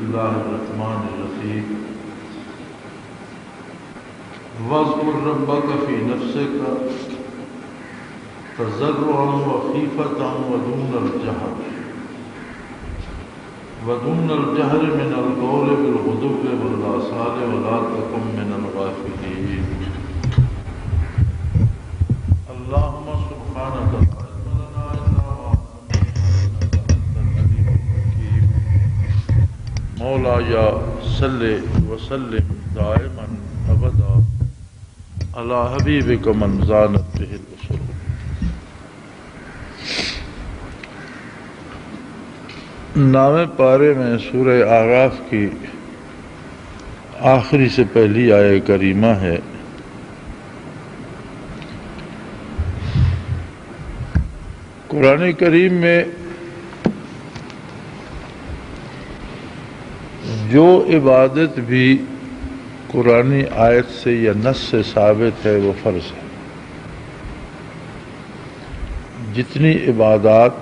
اللہ الرحمن الرحیم واذکر ربک فی نفسک تضرعا وخیفة ودون الجهر من القول بالغدو والآصال ولا تکن من الغافلین اللہم سبحانک لا علم لنا الا ما علمتنا انک انت العلیم الحکیم مولایا صلی وسلم دائما ابدا علی حبیبک من زانت بہ الرسل۔ نامے پارے میں سورہ اعراف کی آخری سے پہلی آیہ کریمہ ہے۔ قرآن کریم میں جو عبادت بھی قرآنی آیت سے یا نص سے ثابت ہے وہ فرض ہے۔ جتنی عبادات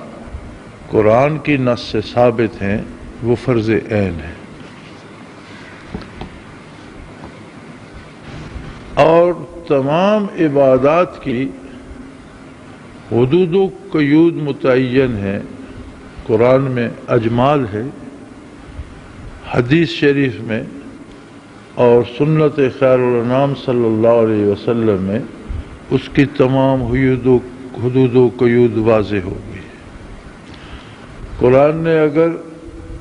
قرآن کی نص سے ثابت ہیں وہ فرض عین ہیں، اور تمام عبادات کی حدود و قیود متعین ہیں۔ قرآن میں اجمال ہے، حدیث شریف میں اور سنت خیر الانام صلی اللہ علیہ وسلم میں اس کی تمام حدود و قیود واضح ہوگی۔ قرآن نے اگر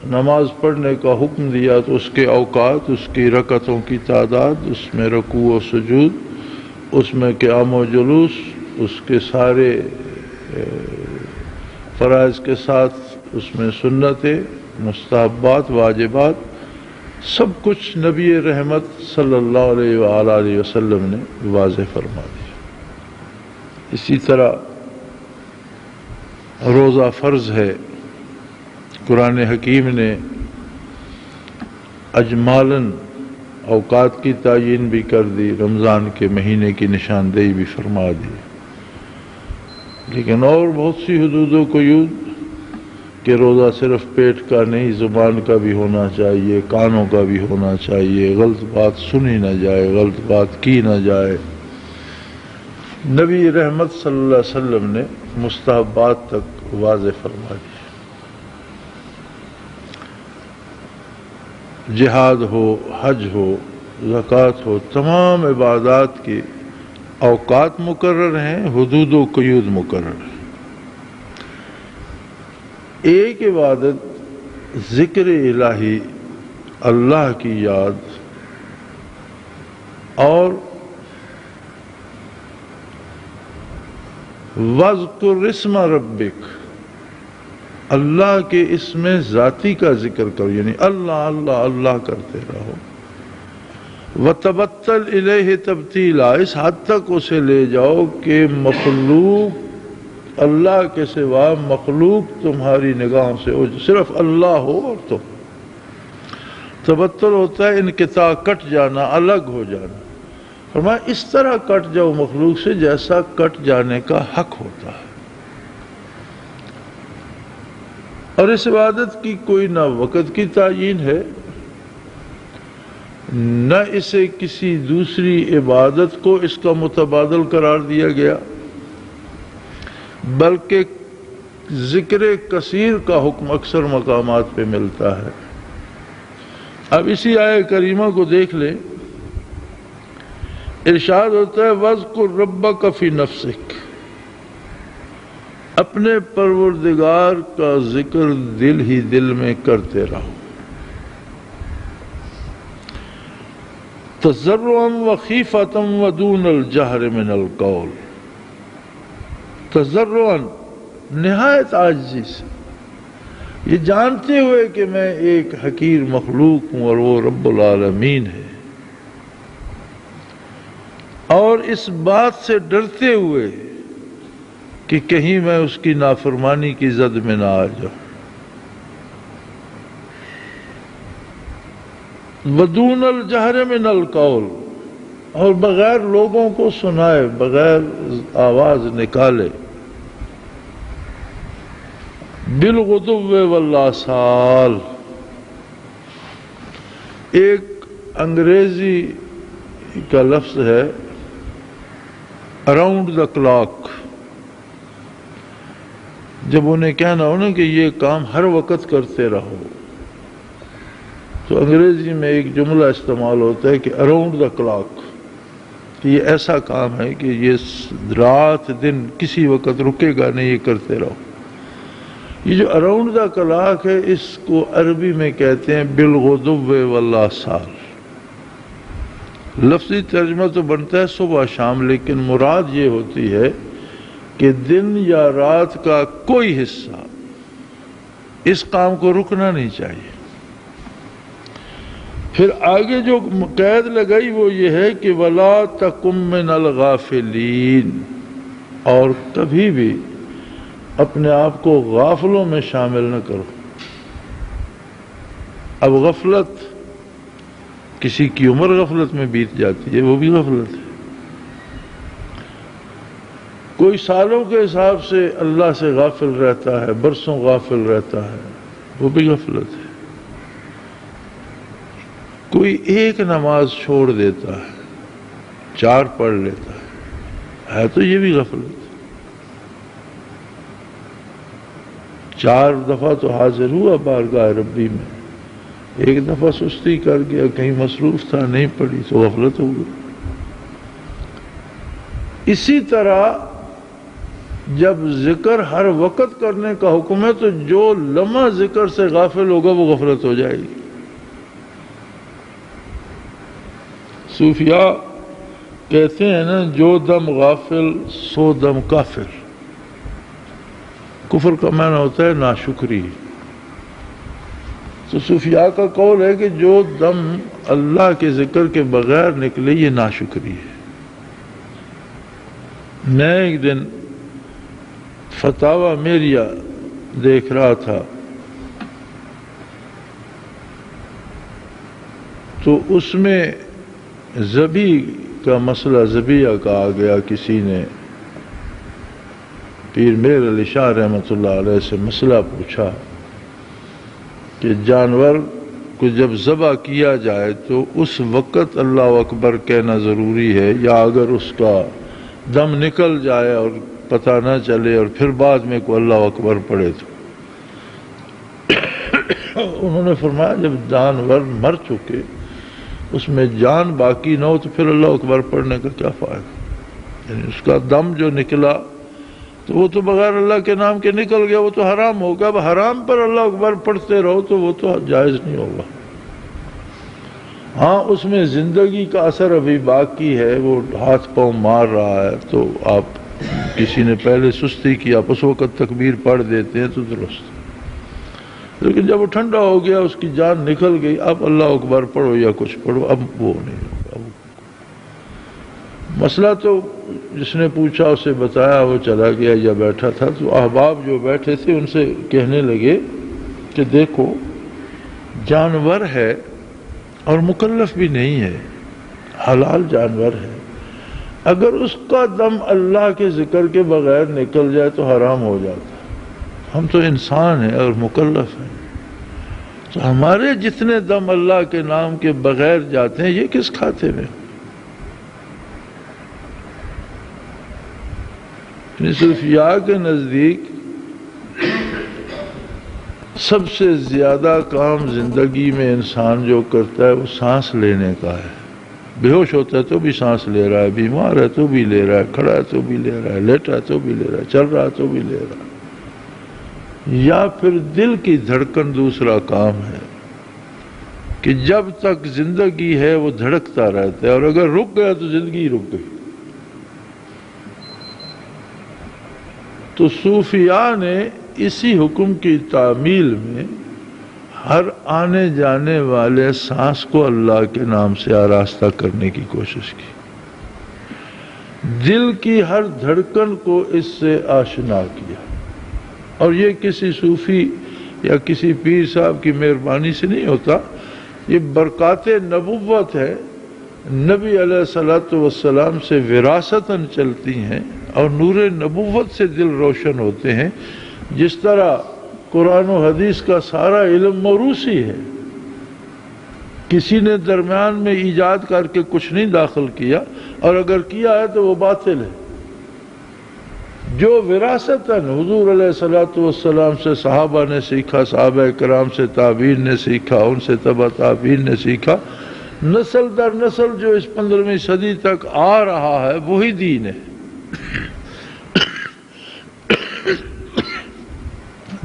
نماز پڑھنے کا حکم دیا تو اس کے اوقات، اس کی رکعتوں کی تعداد، اس میں رکوع و سجود، اس میں قیام و جلوس، اس کے سارے فرائض کے ساتھ اس میں سنتیں، مستحبات، واجبات، سب کچھ نبی رحمت صلی اللہ علیہ وآلہ وسلم نے واضح فرما دیا۔ اسی طرح روزہ فرض ہے، قرآن حکیم نے اجمالاً اوقات کی تعیین بھی کر دی، رمضان کے مہینے کی نشاندہی بھی فرما دی، لیکن اور بہت سی حدود و قیود کہ روزہ صرف پیٹ کا نہیں، زبان کا بھی ہونا چاہیے، کانوں کا بھی ہونا چاہیے، غلط بات سنی نہ جائے، غلط بات کی نہ جائے۔ نبی رحمت صلی اللہ علیہ وسلم نے مستحبات تک واضح فرما دی۔ جہاد ہو، حج ہو، زکوٰۃ ہو، تمام عبادات کی اوقات مقرر ہیں، حدود و قیود مقرر ہیں۔ ایک عبادت ذکر الہی، اللہ کی یاد، اور وَاذْكُرِ اسْمَ رَبِّكَ، اللہ کے اسم ذاتی کا ذکر کرو، یعنی اللہ اللہ اللہ کرتے رہو۔ وَتَبَتَّلْ إِلَيْهِ تَبْتِيلًا، اس حد تک اسے لے جاؤ کہ مخلوق، اللہ کے سوا مخلوق تمہاری نگاہوں سے صرف اللہ ہو اور تم۔ تبتل ہوتا ہے انقطاع، کٹ جانا، الگ ہو جانا۔ فرمایا اس طرح کٹ جاؤ مخلوق سے جیسا کٹ جانے کا حق ہوتا ہے۔ اور اس عبادت کی کوئی نہ وقت کی تعیین ہے، نہ اسے کسی دوسری عبادت کو اس کا متبادل قرار دیا گیا، بلکہ ذکر کثیر کا حکم اکثر مقامات پہ ملتا ہے۔ اب اسی آیہ کریمہ کو دیکھ لیں، ارشاد ہوتا ہے وَاذْكُرْ رَبَّكَ فِي نَفْسِكَ، اپنے پروردگار کا ذکر دل ہی دل میں کرتے رہو، تضرعا وخیفۃ ودون الجہر من القول، تضرعا نہایت عاجزی سے، یہ جانتے ہوئے کہ میں ایک حقیر مخلوق ہوں اور وہ رب العالمین ہے، اور اس بات سے ڈرتے ہوئے کہ کہیں میں اس کی نافرمانی کی زد میں نہ آ جاؤں۔ ودون الجہر من القول، اور بغیر لوگوں کو سنائے، بغیر آواز نکالے، بالغدو والآصال، ایک انگریزی کا لفظ ہے اراؤنڈ دا کلاک. جب انہیں کہنا ہو نا کہ یہ کام ہر وقت کرتے رہو، تو انگریزی میں ایک جملہ استعمال ہوتا ہے کہ اراؤنڈ دا کلاک، کہ یہ ایسا کام ہے کہ یہ رات دن کسی وقت رکے گا نہیں، یہ کرتے رہو. یہ جو اراؤنڈ دا کلاک ہے اس کو عربی میں کہتے ہیں بالغدو والآصال. لفظی ترجمہ تو بنتا ہے صبح شام، لیکن مراد یہ ہوتی ہے کہ دن یا رات کا کوئی حصہ اس کام کو رکنا نہیں چاہیے. پھر آگے جو قید لگائی وہ یہ ہے کہ وَلَا تَكُن مِّنَ الْغَافِلِينَ، اور کبھی بھی اپنے آپ کو غافلوں میں شامل نہ کرو. اب غفلت، کسی کی عمر غفلت میں بیت جاتی ہے، وہ بھی غفلت ہے. کوئی سالوں کے حساب سے اللہ سے غافل رہتا ہے، برسوں غافل رہتا ہے، وہ بھی غفلت ہے. کوئی ایک نماز چھوڑ دیتا ہے، 4 پڑھ لیتا ہے تو یہ بھی غفلت. 4 دفعہ تو حاضر ہوا بارگاہ ربی میں، ایک دفعہ سستی کر گیا، کہیں مصروف تھا نہیں پڑھی تو غفلت ہو گئی. اسی طرح جب ذکر ہر وقت کرنے کا حکم ہے تو جو لمحہ ذکر سے غافل ہوگا وہ غفلت ہو جائے گی. صوفیاء کہتے ہیں نا، جو دم غافل سو دم کافر. کفر کا معنی ہوتا ہے ناشکری. تو صوفیاء کا قول ہے کہ جو دم اللہ کے ذکر کے بغیر نکلے یہ ناشکری ہے. میں ایک دن فتاوی میریہ دیکھ رہا تھا تو اس میں ذبی کا مسئلہ، ذبیہ کا آ گیا. کسی نے پیر میر علی شاہ رحمۃ اللہ علیہ سے مسئلہ پوچھا کہ جانور کو جب ذبح کیا جائے تو اس وقت اللہ اکبر کہنا ضروری ہے، یا اگر اس کا دم نکل جائے اور پتہ نہ چلے اور پھر بعد میں کوئی اللہ اکبر پڑھے تو؟ انہوں نے فرمایا جب جانور مر چکے، اس میں جان باقی نہ ہو تو پھر اللہ اکبر پڑھنے کا کیا فائدہ؟ یعنی اس کا دم جو نکلا تو وہ تو بغیر اللہ کے نام کے نکل گیا، وہ تو حرام ہوگا. اب حرام پر اللہ اکبر پڑھتے رہو تو وہ تو جائز نہیں ہوگا. ہاں اس میں زندگی کا اثر ابھی باقی ہے، وہ ہاتھ پاؤں مار رہا ہے تو آپ کسی نے پہلے سستی کی، آپ اس وقت تکبیر پڑھ دیتے ہیں تو درست. لیکن جب وہ ٹھنڈا ہو گیا، اس کی جان نکل گئی، اب اللہ اکبر پڑھو یا کچھ پڑھو، اب وہ نہیں ہوگا. مسئلہ تو جس نے پوچھا اسے بتایا، وہ چلا گیا یا بیٹھا تھا. تو احباب جو بیٹھے تھے ان سے کہنے لگے کہ دیکھو جانور ہے اور مکلف بھی نہیں ہے، حلال جانور ہے، اگر اس کا دم اللہ کے ذکر کے بغیر نکل جائے تو حرام ہو جاتا. ہم تو انسان ہیں اور مکلف ہیں، تو ہمارے جتنے دم اللہ کے نام کے بغیر جاتے ہیں یہ کس کھاتے میں؟ صوفیاء کے نزدیک سب سے زیادہ کام زندگی میں انسان جو کرتا ہے وہ سانس لینے کا ہے. بے ہوش ہوتا ہے تو بھی سانس لے رہا ہے، بیمار ہے تو بھی لے رہا ہے، کھڑا ہے تو بھی لے رہا ہے، لیٹا ہے تو بھی لے رہا ہے، چل رہا ہے تو بھی لے رہا ہے. یا پھر دل کی دھڑکن دوسرا کام ہے کہ جب تک زندگی ہے وہ دھڑکتا رہتا ہے، اور اگر رک گیا تو زندگی رک گئی. تو صوفیاء نے اسی حکم کی تعمیل میں ہر آنے جانے والے سانس کو اللہ کے نام سے آراستہ کرنے کی کوشش کی، دل کی ہر دھڑکن کو اس سے آشنا کیا. اور یہ کسی صوفی یا کسی پیر صاحب کی مہربانی سے نہیں ہوتا، یہ برکات نبوت ہے، نبی علیہ الصلوۃ والسلام سے وراثتاً چلتی ہیں اور نور نبوت سے دل روشن ہوتے ہیں. جس طرح قرآن و حدیث کا سارا علم موروثی ہے، کسی نے درمیان میں ایجاد کر کے کچھ نہیں داخل کیا، اور اگر کیا ہے تو وہ باطل ہے۔ جو وراثتاً حضور علیہ الصلوۃ والسلام سے صحابہ نے سیکھا، صحابہ کرام سے تابعین نے سیکھا، ان سے تبع تابعین نے سیکھا، نسل در نسل جو اس 15ویں صدی تک آ رہا ہے وہی دین ہے۔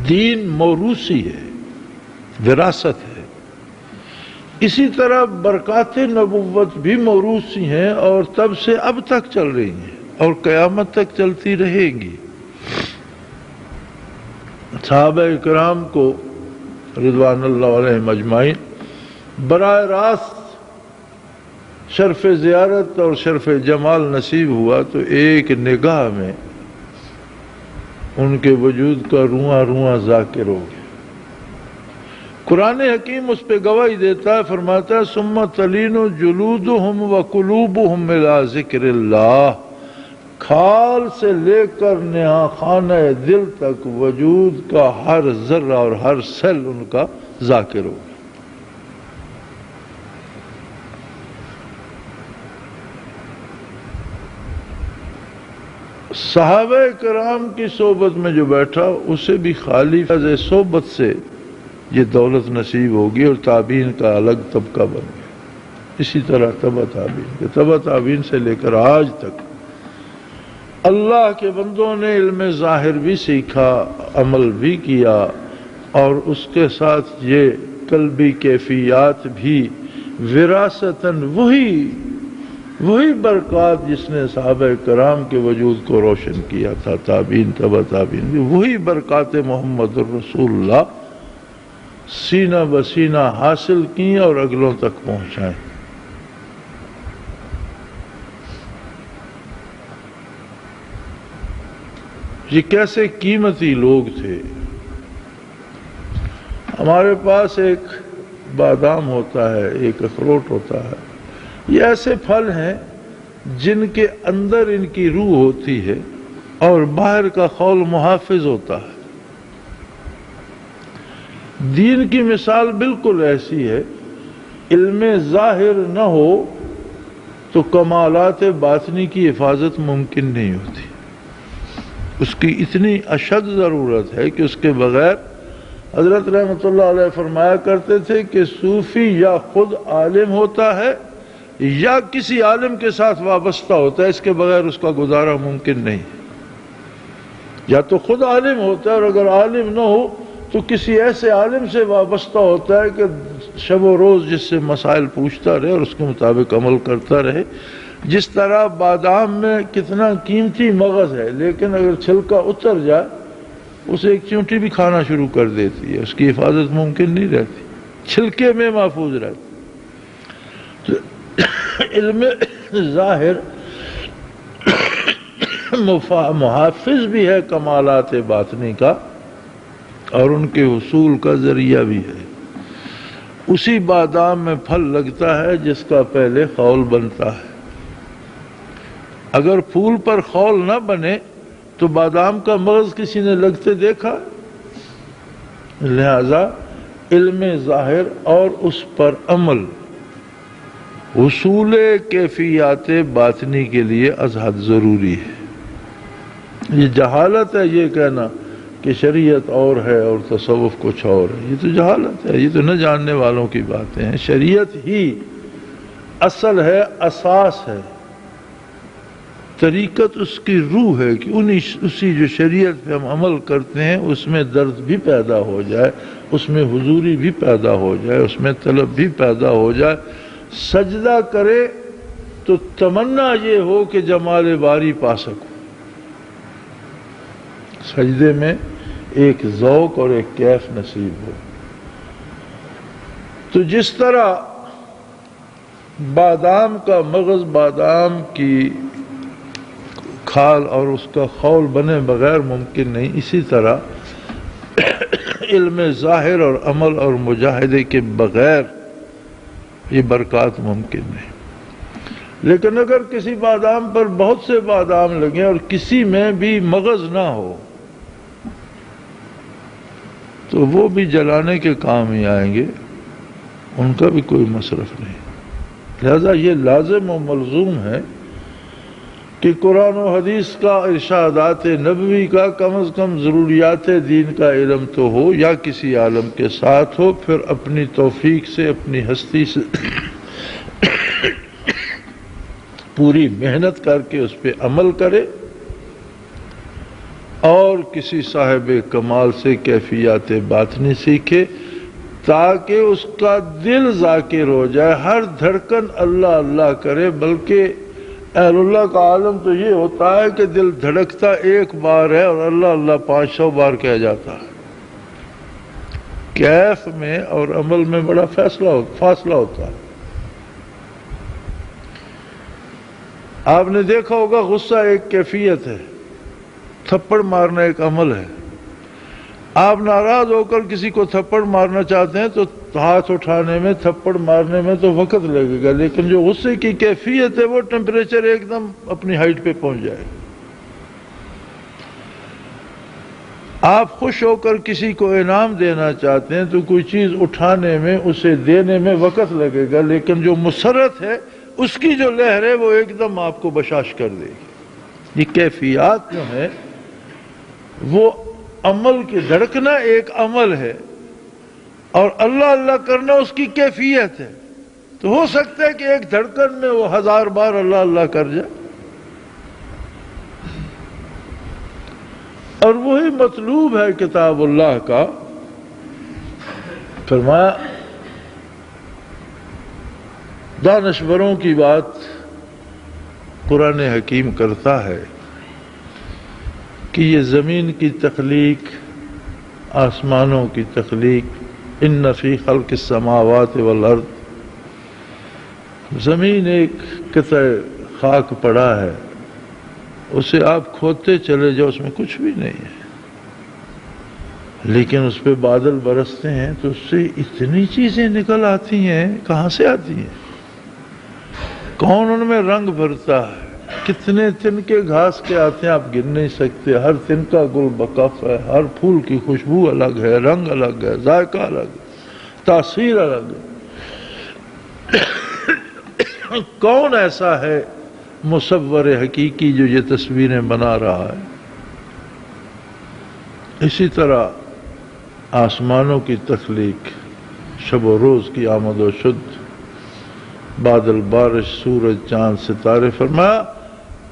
دین موروثی ہے، وراثت ہے۔ اسی طرح برکات نبوت بھی موروثی ہیں اور تب سے اب تک چل رہی ہیں اور قیامت تک چلتی رہیں گی۔ صحابہ کرام کو رضوان اللہ علیہم اجمعین براہ راست شرف زیارت اور شرف جمال نصیب ہوا تو ایک نگاہ میں ان کے وجود کا رواں رواں ذاکر ہو گیا۔ قرآن حکیم اس پہ گواہی دیتا ہے، فرماتا ہے ثم تلین جلودہم وقلوبہم الی ذکر اللہ، کھال سے لے کر نہا خانہ دل تک وجود کا ہر ذرہ اور ہر سیل ان کا ذاکر ہو گیا۔ صحابہ کرام کی صحبت میں جو بیٹھا اسے بھی خالی فیض صحبت سے یہ دولت نصیب ہوگی اور تابعین کا الگ طبقہ بن گیا۔ اسی طرح تبع تابعین سے لے کر آج تک اللہ کے بندوں نے علم ظاہر بھی سیکھا، عمل بھی کیا، اور اس کے ساتھ یہ قلبی کیفیات بھی وراثتاً وہی برکات جس نے صحابہ کرام کے وجود کو روشن کیا تھا، تابعین تبع تابعین بھی وہی برکات محمد الرسول اللہ سینہ بسینہ حاصل کی اور اگلوں تک پہنچائیں۔ یہ کیسے قیمتی لوگ تھے۔ ہمارے پاس ایک بادام ہوتا ہے، ایک اخروٹ ہوتا ہے، یہ ایسے پھل ہیں جن کے اندر ان کی روح ہوتی ہے اور باہر کا خول محافظ ہوتا ہے۔ دین کی مثال بالکل ایسی ہے، علم ظاہر نہ ہو تو کمالات باطنی کی حفاظت ممکن نہیں ہوتی۔ اس کی اتنی اشد ضرورت ہے کہ اس کے بغیر حضرت رحمۃ اللہ علیہ فرمایا کرتے تھے کہ صوفی یا خود عالم ہوتا ہے یا کسی عالم کے ساتھ وابستہ ہوتا ہے، اس کے بغیر اس کا گزارا ممکن نہیں۔ یا تو خود عالم ہوتا ہے، اور اگر عالم نہ ہو تو کسی ایسے عالم سے وابستہ ہوتا ہے کہ شب و روز جس سے مسائل پوچھتا رہے اور اس کے مطابق عمل کرتا رہے۔ جس طرح بادام میں کتنا قیمتی مغز ہے، لیکن اگر چھلکا اتر جائے اسے ایک چونٹی بھی کھانا شروع کر دیتی ہے، اس کی حفاظت ممکن نہیں رہتی، چھلکے میں محفوظ رہتی۔ علم ظاہر محافظ بھی ہے کمالات باطنی کا اور ان کے حصول کا ذریعہ بھی ہے۔ اسی بادام میں پھل لگتا ہے جس کا پہلے خول بنتا ہے۔ اگر پھول پر خول نہ بنے تو بادام کا مغز کسی نے لگتے دیکھا؟ لہذا علم ظاہر اور اس پر عمل حصول کیفیات باطنی کے لیے از حد ضروری ہے۔ یہ جہالت ہے یہ کہنا کہ شریعت اور ہے اور تصوف کچھ اور ہے، یہ تو جہالت ہے، یہ تو نہ جاننے والوں کی باتیں ہیں۔ شریعت ہی اصل ہے، اساس ہے، طریقت اس کی روح ہے کہ اسی جو شریعت پہ ہم عمل کرتے ہیں اس میں درد بھی پیدا ہو جائے، اس میں حضوری بھی پیدا ہو جائے، اس میں طلب بھی پیدا ہو جائے۔ سجدہ کرے تو تمنا یہ ہو کہ جمال باری پا سکو۔ سجدے میں ایک ذوق اور ایک کیف نصیب ہو۔ تو جس طرح بادام کا مغز بادام کی کھال اور اس کا خول بنے بغیر ممکن نہیں، اسی طرح علم ظاہر اور عمل اور مجاہدے کے بغیر یہ برکات ممکن نہیں۔ لیکن اگر کسی بادام پر بہت سے بادام لگیں اور کسی میں بھی مغز نہ ہو تو وہ بھی جلانے کے کام ہی آئیں گے، ان کا بھی کوئی مصرف نہیں۔ لہذا یہ لازم و ملزوم ہے کہ قرآن و حدیث کا، ارشادات نبوی کا کم از کم ضروریات دین کا علم تو ہو، یا کسی عالم کے ساتھ ہو، پھر اپنی توفیق سے، اپنی ہستی سے پوری محنت کر کے اس پہ عمل کرے، اور کسی صاحب کمال سے کیفیات باطنی سیکھے، تاکہ اس کا دل ذاکر ہو جائے، ہر دھڑکن اللہ اللہ کرے۔ بلکہ اہل اللہ کا عالم تو یہ ہوتا ہے کہ دل دھڑکتا ایک بار ہے اور اللہ اللہ 500 بار کہہ جاتا ہے۔ کیف میں اور عمل میں بڑا فاصلہ ہوتا ہے۔ آپ نے دیکھا ہوگا غصہ ایک کیفیت ہے، تھپڑ مارنا ایک عمل ہے۔ آپ ناراض ہو کر کسی کو تھپڑ مارنا چاہتے ہیں تو ہاتھ اٹھانے میں، تھپڑ مارنے میں تو وقت لگے گا، لیکن جو غصے کی کیفیت ہے وہ ٹیمپریچر ایک دم اپنی ہائٹ پہ پہنچ جائے گا۔ آپ خوش ہو کر کسی کو انعام دینا چاہتے ہیں تو کوئی چیز اٹھانے میں، اسے دینے میں وقت لگے گا، لیکن جو مسرت ہے اس کی جو لہر ہے وہ ایک دم آپ کو بشاش کر دے گی۔ یہ کیفیات جو ہیں وہ عمل کی، دھڑکنا ایک عمل ہے اور اللہ اللہ کرنا اس کی کیفیت ہے۔ تو ہو سکتا ہے کہ ایک دھڑکن میں وہ 1000 بار اللہ اللہ کر جائے، اور وہی مطلوب ہے کتاب اللہ کا۔ فرمایا دانشوروں کی بات قرآن حکیم کرتا ہے کہ یہ زمین کی تخلیق، آسمانوں کی تخلیق، ان فی خلق السماوات والارض، زمین ایک قطع خاک پڑا ہے، اسے آپ کھودتے چلے جاؤ، اس میں کچھ بھی نہیں ہے، لیکن اس پہ بادل برستے ہیں تو اس سے اتنی چیزیں نکل آتی ہیں۔ کہاں سے آتی ہیں؟ کون ان میں رنگ بھرتا ہے؟ کتنے تنکے گھاس کے آتے ہیں، آپ گن نہیں سکتے۔ ہر تنکا گل بکف ہے، ہر پھول کی خوشبو الگ ہے، رنگ الگ ہے، ذائقہ الگ ہے، تاثیر الگ ہے۔ کون ایسا ہے مصور حقیقی جو یہ تصویریں بنا رہا ہے؟ اسی طرح آسمانوں کی تخلیق، شب و روز کی آمد و شد، بادل، بارش، سورج، چاند، ستارے، فرمایا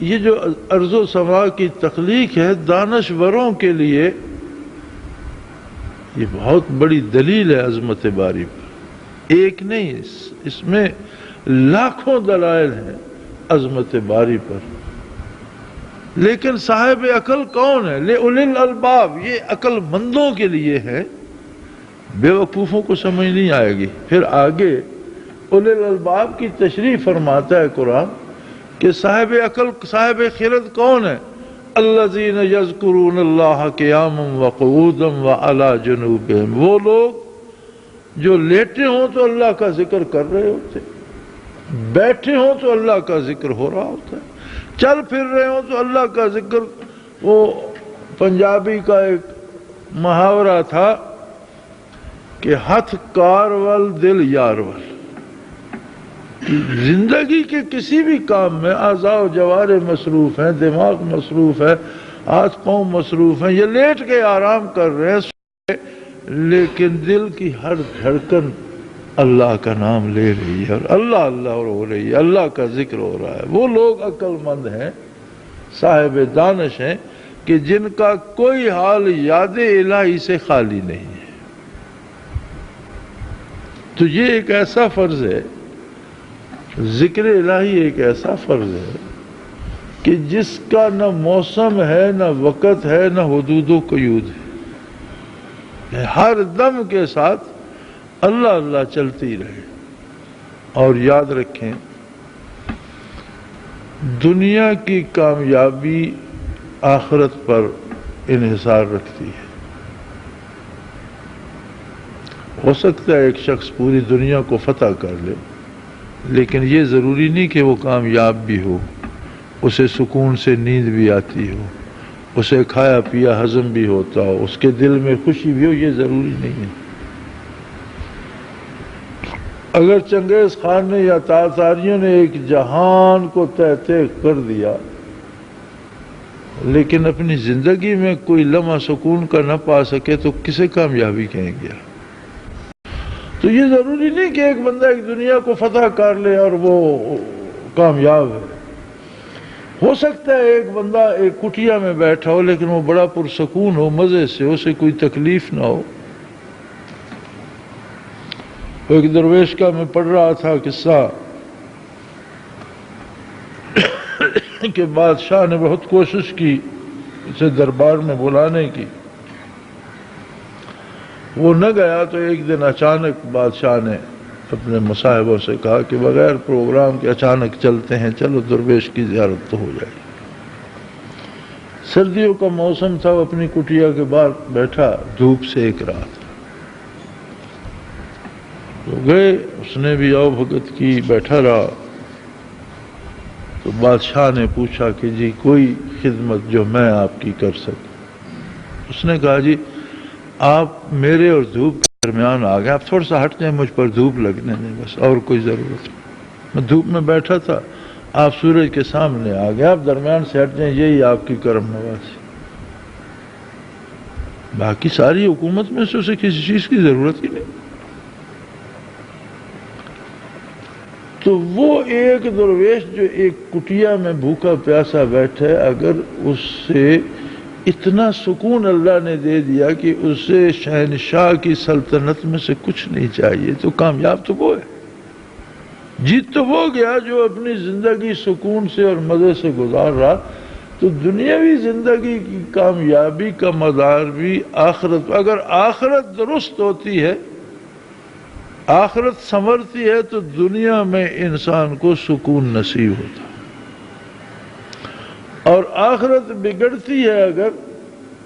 یہ جو ارض و سما کی تخلیق ہے دانشوروں کے لیے یہ بہت بڑی دلیل ہے عظمت باری پر۔ ایک نہیں، اس میں لاکھوں دلائل ہیں عظمت باری پر۔ لیکن صاحب عقل کون ہے؟ لِأُولِي الْأَلْبَابِ، یہ عقل مندوں کے لیے ہے، بے وقوفوں کو سمجھ نہیں آئے گی۔ پھر آگے اولی الالباب کی تشریح فرماتا ہے قرآن کہ صاحب عقل، صاحب خرد کون ہے؟ الذین یذکرون اللہ قیاما وقعودا وعلی جنوبہم، وہ لوگ جو لیٹے ہوں تو اللہ کا ذکر کر رہے ہوتے، بیٹھے ہوں تو اللہ کا ذکر ہو رہا ہوتا ہے، چل پھر رہے ہوں تو اللہ کا ذکر۔ وہ پنجابی کا ایک محاورہ تھا کہ ہتھ کار ول دل یار ول، زندگی کے کسی بھی کام میں اعضاء و جوارح مصروف ہیں، دماغ مصروف ہے، ہاتھ پاؤں مصروف ہیں، یہ لیٹ کے آرام کر رہے ہیں، لیکن دل کی ہر دھڑکن اللہ کا نام لے رہی ہے اور اللہ اللہ ہو رہی ہے، اللہ کا ذکر ہو رہا ہے۔ وہ لوگ عقل مند ہیں، صاحب دانش ہیں کہ جن کا کوئی حال یاد الہی سے خالی نہیں ہے۔ تو یہ ایک ایسا فرض ہے، ذکر الہی ایک ایسا فرض ہے کہ جس کا نہ موسم ہے، نہ وقت ہے، نہ حدود و قیود ہے، ہر دم کے ساتھ اللہ اللہ چلتی رہے۔ اور یاد رکھیں دنیا کی کامیابی آخرت پر انحصار رکھتی ہے۔ ہو سکتا ہے ایک شخص پوری دنیا کو فتح کر لے، لیکن یہ ضروری نہیں کہ وہ کامیاب بھی ہو، اسے سکون سے نیند بھی آتی ہو، اسے کھایا پیا ہضم بھی ہوتا ہو، اس کے دل میں خوشی بھی ہو، یہ ضروری نہیں ہے۔ اگر چنگیز خان نے یا تاتاریوں نے ایک جہان کو تہتے کر دیا لیکن اپنی زندگی میں کوئی لمحہ سکون کا نہ پا سکے تو کسے کامیابی کہیں گے؟ تو یہ ضروری نہیں کہ ایک بندہ ایک دنیا کو فتح کر لے اور وہ کامیاب ہے. ہو سکتا ہے ایک بندہ ایک کٹیا میں بیٹھا ہو لیکن وہ بڑا پرسکون ہو، مزے سے، اسے کوئی تکلیف نہ ہو. ایک درویش کا میں پڑھ رہا تھا قصہ کہ بادشاہ نے بہت کوشش کی اسے دربار میں بلانے کی، وہ نہ گیا. تو ایک دن اچانک بادشاہ نے اپنے مصاحبوں سے کہا کہ بغیر پروگرام کے اچانک چلتے ہیں، چلو درویش کی زیارت تو ہو جائے. سردیوں کا موسم تھا، وہ اپنی کٹیا کے باہر بیٹھا دھوپ سیک رہا تھا. تو گئے، اس نے بھی آؤ بھگت کی، بیٹھا رہا. تو بادشاہ نے پوچھا کہ جی کوئی خدمت جو میں آپ کی کر سکوں؟ اس نے کہا جی آپ میرے اور دھوپ کے درمیان آ گئے، آپ تھوڑا سا ہٹ جائیں، مجھ پر دھوپ لگنے دیں، بس اور کوئی ضرورت نہیں. میں دھوپ میں بیٹھا تھا، آپ سورج کے سامنے آ گئے، آپ درمیان سے ہٹ جائیں، یہی آپ کی کرم نوازی. باقی ساری حکومت میں سے اسے کسی چیز کی ضرورت ہی نہیں. تو وہ ایک درویش جو ایک کٹیا میں بھوکا پیاسا بیٹھے، اگر اس سے اتنا سکون اللہ نے دے دیا کہ اسے شہنشاہ کی سلطنت میں سے کچھ نہیں چاہیے، تو کامیاب تو وہ ہے. جیت تو وہ گیا جو اپنی زندگی سکون سے اور مزے سے گزار رہا. تو دنیاوی زندگی کی کامیابی کا مدار بھی آخرت. اگر آخرت درست ہوتی ہے، آخرت سنورتی ہے، تو دنیا میں انسان کو سکون نصیب ہوتا. اور آخرت بگڑتی ہے اگر،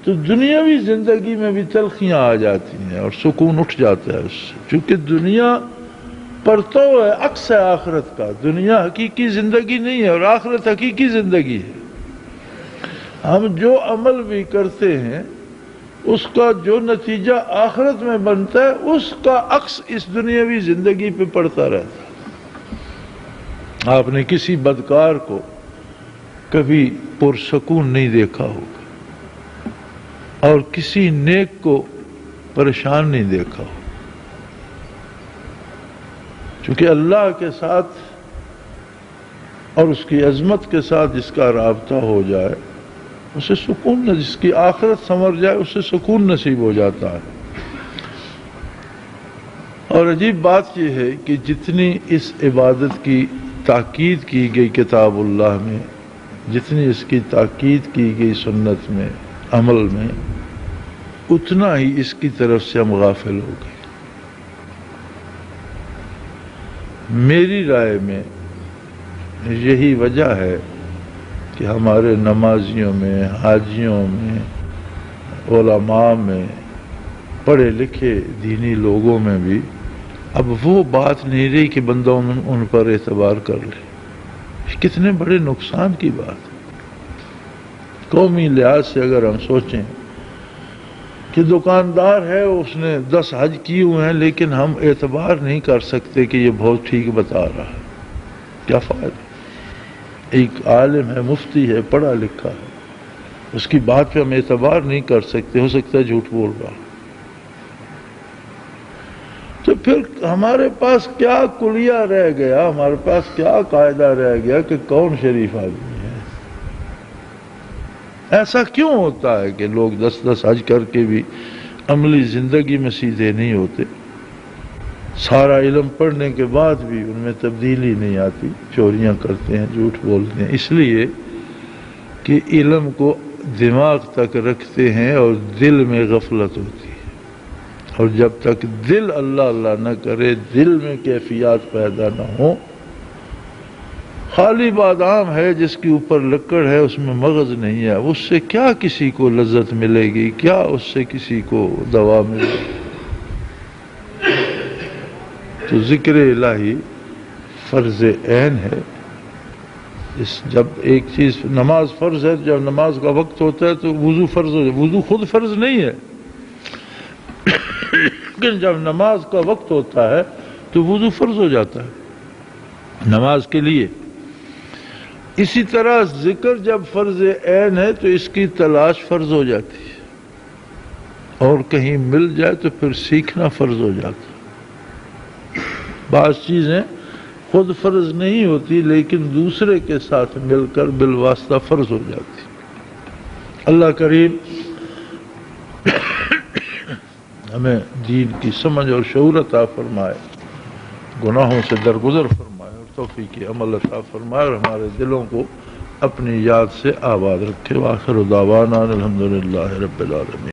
تو دنیاوی زندگی میں بھی تلخیاں آ جاتی ہیں اور سکون اٹھ جاتا ہے اس سے. چونکہ دنیا پرتو ہے، عکس ہے آخرت کا. دنیا حقیقی زندگی نہیں ہے اور آخرت حقیقی زندگی ہے. ہم جو عمل بھی کرتے ہیں اس کا جو نتیجہ آخرت میں بنتا ہے اس کا عکس اس دنیاوی زندگی پہ پڑتا رہتا ہے. آپ نے کسی بدکار کو کبھی پرسکون نہیں دیکھا ہوگا اور کسی نیک کو پریشان نہیں دیکھا ہوگا. چونکہ اللہ کے ساتھ اور اس کی عظمت کے ساتھ جس کا رابطہ ہو جائے اسے سکون، جس کی آخرت سنور جائے اسے سکون نصیب ہو جاتا ہے. اور عجیب بات یہ ہے کہ جتنی اس عبادت کی تاکید کی گئی کتاب اللہ میں، جتنی اس کی تاکید کی گئی سنت میں، عمل میں، اتنا ہی اس کی طرف سے ہم غافل ہو گئے. میری رائے میں یہی وجہ ہے کہ ہمارے نمازیوں میں، حاجیوں میں، علماء میں، پڑھے لکھے دینی لوگوں میں بھی اب وہ بات نہیں رہی کہ بندہ ان پر اعتبار کر لے. کتنے بڑے نقصان کی بات. قومی لحاظ سے اگر ہم سوچیں کہ دکاندار ہے، اس نے 10 حج کیے ہوئے ہیں لیکن ہم اعتبار نہیں کر سکتے کہ یہ بہت ٹھیک بتا رہا ہے، کیا فائدہ؟ ایک عالم ہے، مفتی ہے، پڑھا لکھا ہے، اس کی بات پہ ہم اعتبار نہیں کر سکتے، ہو سکتا ہے جھوٹ بول رہا. تو پھر ہمارے پاس کیا کلیہ رہ گیا، ہمارے پاس کیا قاعدہ رہ گیا کہ کون شریف آدمی ہے؟ ایسا کیوں ہوتا ہے کہ لوگ 10 حج کر کے بھی عملی زندگی میں سیدھے نہیں ہوتے؟ سارا علم پڑھنے کے بعد بھی ان میں تبدیلی نہیں آتی، چوریاں کرتے ہیں، جھوٹ بولتے ہیں. اس لیے کہ علم کو دماغ تک رکھتے ہیں اور دل میں غفلت ہوتی ہے. اور جب تک دل اللہ اللہ نہ کرے، دل میں کیفیات پیدا نہ ہو، خالی بادام ہے جس کے اوپر لکڑ ہے، اس میں مغز نہیں ہے، اس سے کیا کسی کو لذت ملے گی؟ کیا اس سے کسی کو دوا ملے گی؟ تو ذکر الہی فرض عین ہے. جب ایک چیز نماز فرض ہے، جب نماز کا وقت ہوتا ہے تو وضو فرض ہو جائے. وضو خود فرض نہیں ہے لیکن جب نماز کا وقت ہوتا ہے تو وضو فرض ہو جاتا ہے نماز کے لیے۔ اسی طرح ذکر جب فرض عین ہے تو اس کی تلاش فرض ہو جاتی ہے، اور کہیں مل جائے تو پھر سیکھنا فرض ہو جاتا ہے۔ بعض چیزیں خود فرض نہیں ہوتی لیکن دوسرے کے ساتھ مل کر بالواسطہ فرض ہو جاتی۔ اللہ کریم ہمیں دین کی سمجھ اور شعور عطا فرمائے، گناہوں سے درگزر فرمائے اور توفیق عمل عطا فرمائے، اور ہمارے دلوں کو اپنی یاد سے آباد رکھے۔ وآخر دعوانا الحمدللہ رب العالمین۔